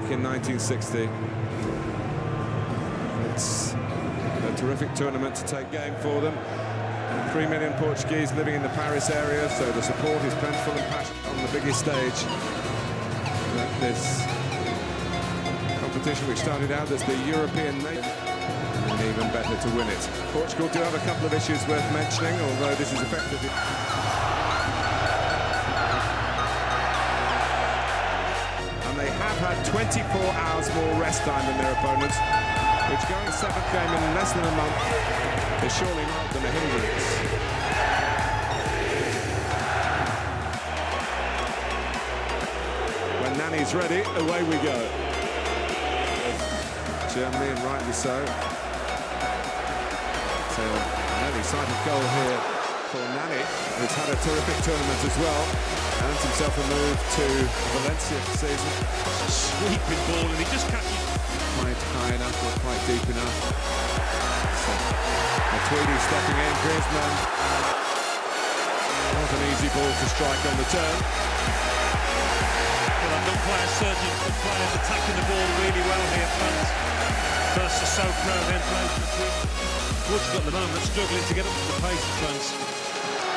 back in 1960. It's a terrific tournament to take game for them. 3 million Portuguese living in the Paris area, so the support is plentiful and passionate on the biggest stage. This competition, which started out as the European nation, and even better to win it. Portugal do have a couple of issues worth mentioning, although this is effectively... And they have had 24 hours more rest time than their opponents, which going seventh game in less than a month is surely not than a hindrance. When Nani's ready, away we go. Germany, and rightly so. So an exciting goal here for Nani, who's had a terrific tournament as well. Earns himself a move to Valencia this season. Sweeping ball, and he just catches quite high enough, not quite deep enough. So, Tweedy stepping in, Griezmann. Not an easy ball to strike on the turn. Well, I've got players surging, the players attacking the ball really well here, fans. First Sissoko, then Portugal at the moment struggling to get up to the pace of France.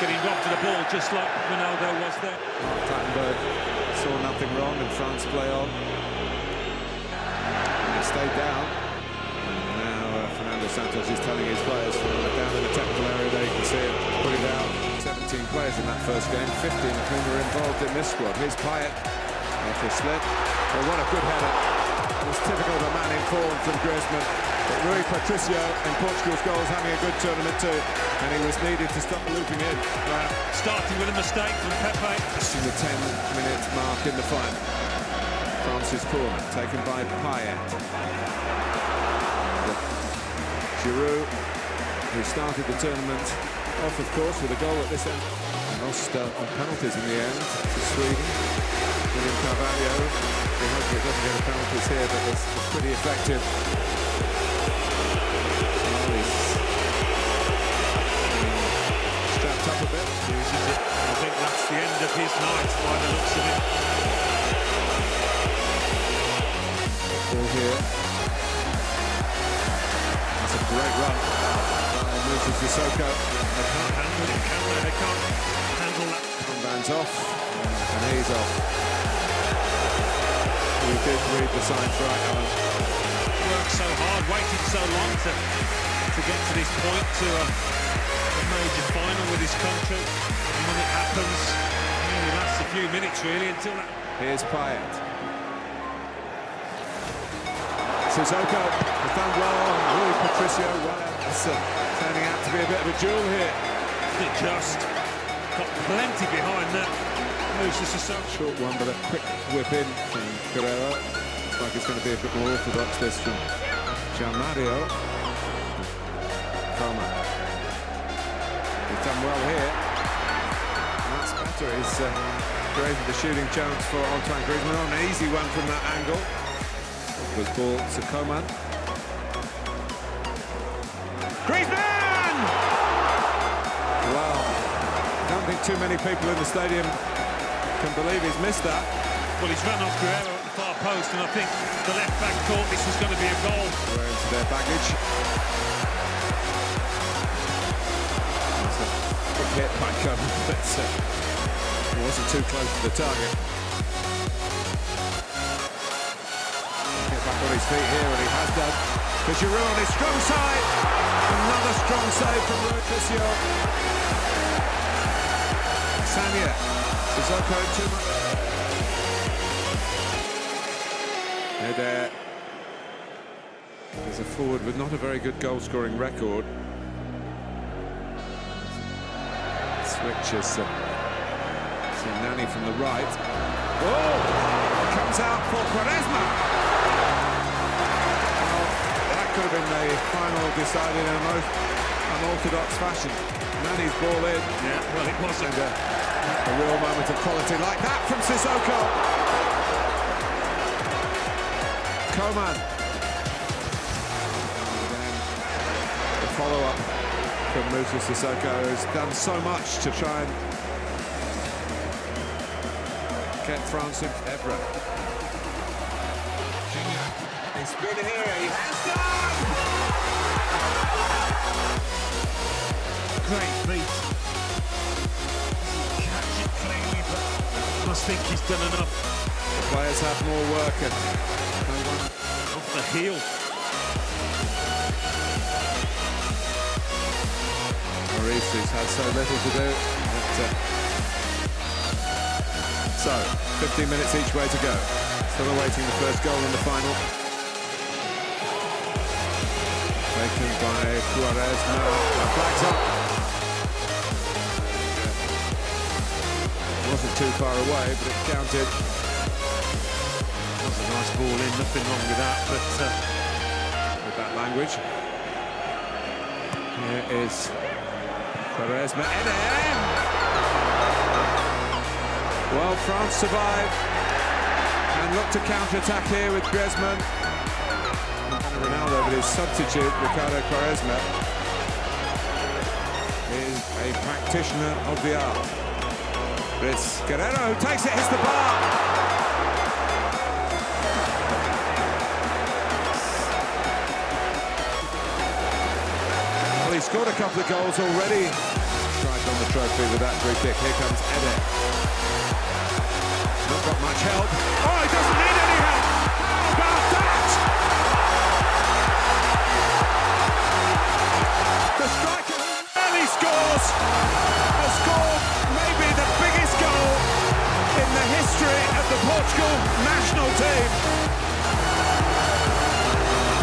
Getting robbed of the ball just like Ronaldo was there. Plattenberg saw nothing wrong and France play on. And they stayed down. And now Fernando Santos is telling his players from down in the technical area they can see him put it out. 17 players in that first game, 15 of whom were involved in this squad. Here's Payet after a slip. Oh, what a good header. It was typical of a man in form from Griezmann. But Rui Patricio in Portugal's goals having a good tournament too, and he was needed to stop looping in. Starting with a mistake from Pepe. Pushing the 10-minute mark in the final. France's corner, taken by Payet. Giroud, who started the tournament off, of course, with a goal at this end. Lost on penalties in the end to Sweden. William Carvalho. We hope he doesn't get a penalties here, but it's pretty effective. Strapped up a bit. Uses it. I think that's the end of his night by the looks of it. Ball here. That's a great run. Moves to Sissoko. They can't handle it, can they? They can't handle that. Armband's off, and he's off. He did read the signs right, Alan. Worked so hard, waited so long to get to this point, to a major final with his country. And when it happens, it only lasts a few minutes really until that. Here's Payet. Sissoko, the thumb well, Rui Patricio, it's turning out to be a bit of a duel here. It just got plenty behind that. Moves to Sissoko. Short one, but a quick whip in from Guerrero. Looks like it's going to be a bit more orthodox this from Mario. Coman. He's done well here. And that's better. He's created the shooting chance for Antoine Griezmann. An easy one from that angle. Was ball to Coman. Griezmann! Well, I don't think too many people in the stadium can believe he's missed that. Well, he's run off Guerrero at the far post, and I think the left back thought this was going to be a goal. We're into their baggage. That's a quick hit by Coman, but it wasn't too close to the target. Get back on his feet here, and he has done. For Giroud on his strong side. Another strong save from Rui Patricio. Sanya. Sissoko too much. Eder is a forward with not a very good goal-scoring record. Switches. See Nani from the right. Oh! Comes out for Quaresma. Well, that could have been the final decided in a most unorthodox fashion. Nani's ball in. Yeah, well, it wasn't. A real moment of quality like that from Sissoko. Coman. And then the follow-up from Moussa Sissoko, who's done so much to try and get France in. Evra. been here. He has done! Great beat. Catch it cleanly, but I must think he's done enough. The players have more work and no one Off the heel. Maurice's had so little to do. So, 15 minutes each way to go. Still awaiting the first goal in the final. Taken by Quaresma. Flags up. Wasn't too far away, but it counted. That was a nice ball in, nothing wrong with that, but With that language. Here is Quaresma. Eder! Well, France survive and look to counter-attack here with Griezmann. Ronaldo, but his substitute, Ricardo Quaresma, is a practitioner of the art. It's Guerrero who takes it, hits the bar. Well, he scored a couple of goals already. Strike on the trophy with that free kick. Here comes Eder. Not got much help. Oh, he doesn't need any help! How about that? The striker barely scores has scored maybe the biggest goal in the history of the Portugal national team.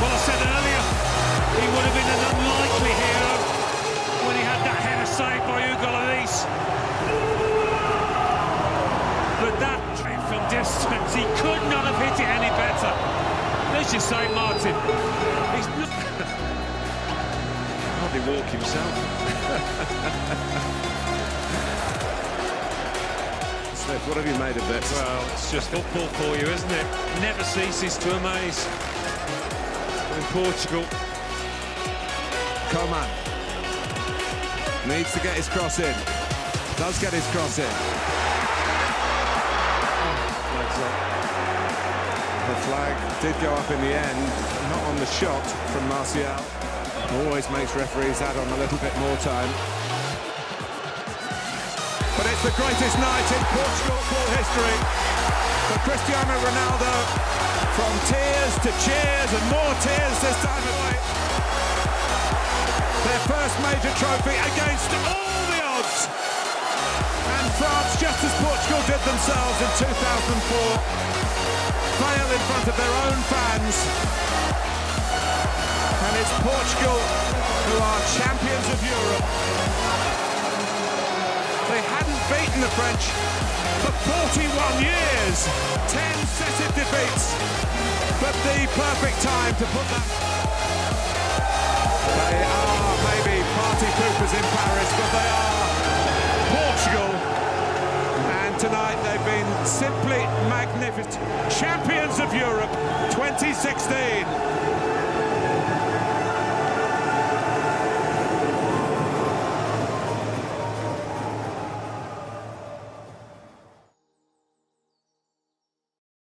well, I said earlier, he would have been an unlikely hero when he had that header saved by Hugo Lloris. But that from distance, he could not have hit it any better. Let's just say, Martin, he's not... hardly walk himself. Smith, what have you made of this? Well, it's just football for you, isn't it? Never ceases to amaze. In Portugal. Coman needs to get his cross in. Does get his cross in. The flag did go up in the end, not on the shot from Martial. Always makes referees add on a little bit more time. But it's the greatest night in Portugal football history for Cristiano Ronaldo. From tears to cheers and more tears this time away. Their first major trophy against all the odds. And France, just as Portugal did themselves in 2004, fail in front of their own fans. And it's Portugal who are champions of Europe. They hadn't beaten the French for 41 years. 10 successive defeats. But the perfect time to put that... They are maybe party poopers in Paris, but they are Portugal. And tonight they've been simply magnificent. Champions of Europe 2016.